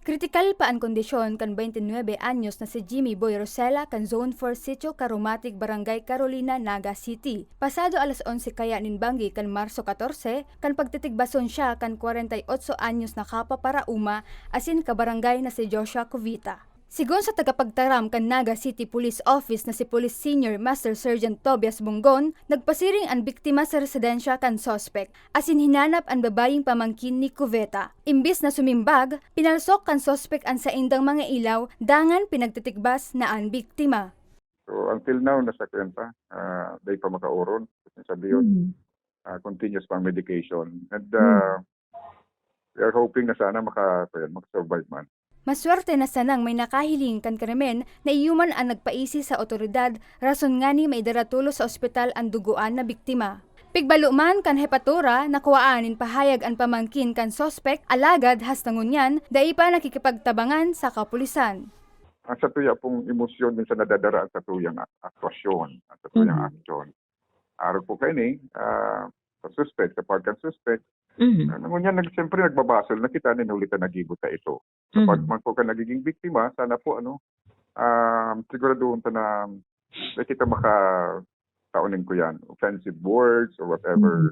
Kritikal pa ang kondisyon kan 29 anyos na si Jimmy Boy Rosella kan Zone 4 Sitio Caromatic Barangay Carolina, Naga City. Pasado alas 11 kaya ninbanggi kan Marso 14 kan pagtitigbason siya kan 48 anyos na kapa para uma asin ka barangay na si Joshua Covita. Sigon sa tagapagtaram kan Naga City Police Office na si Police Senior Master Sergeant Tobias Bunggon, nagpasiring ang biktima sa residensya kan sospek, asin hinanap ang babayeng pamangkin ni Coveta. Imbis na sumimbag, pinalsok kan sospek ang saindang mga ilaw, dangan pinagtitigbas na ang biktima. So until now, nasa kwenta, day pa makauron. Sabi yun, continuous pang medication. And we are hoping na sana makasurvive man. Maswerte na sanang may nakahiling kan krimen na iyuman ang nagpaisi sa otoridad, rason nga ni may daratulo sa ospital ang duguan na biktima. Pigbaluman kan hepatura, nakuwaanin pahayag ang pamangkin kan sospek, alagad hastangunyan, dai pa nakikipagtabangan sa kapulisan. Ang sa tuya pong emosyon din sa nadadara sa tuyang aktwasyon, sa tuyang aksyon. Araw po kayo ni, sa suspect, sa part kan suspect, ngunyan, siyempre nagbabasol na kita, ninulitan nagibot na ito. Kapag man po ka nagiging biktima, sana po, siguraduhin ta na kita makataunin ko yan. Offensive words or whatever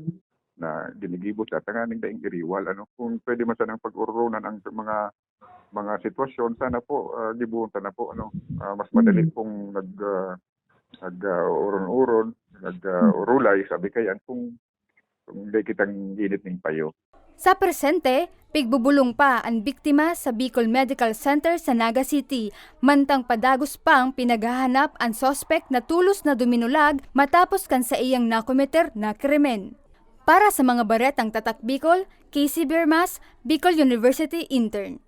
na ginigibot na, tanganing daing iriwal. Kung pwede man sanang pag-urunan ang mga sitwasyon, sana po, gibuhon ta na po, mas madali pong nag-uron-uron, nag-urulay, sabi kayan, kung hindi kitang init ng payo. Sa presente, pigbubulong pa ang biktima sa Bicol Medical Center sa Naga City, mantang padagos pang pinaghahanap ang sospek na tulos na duminulag matapos kan sa iyang nakometer na krimen. Para sa mga baretang tatak Bicol, Casey Bermas, Bicol University Intern.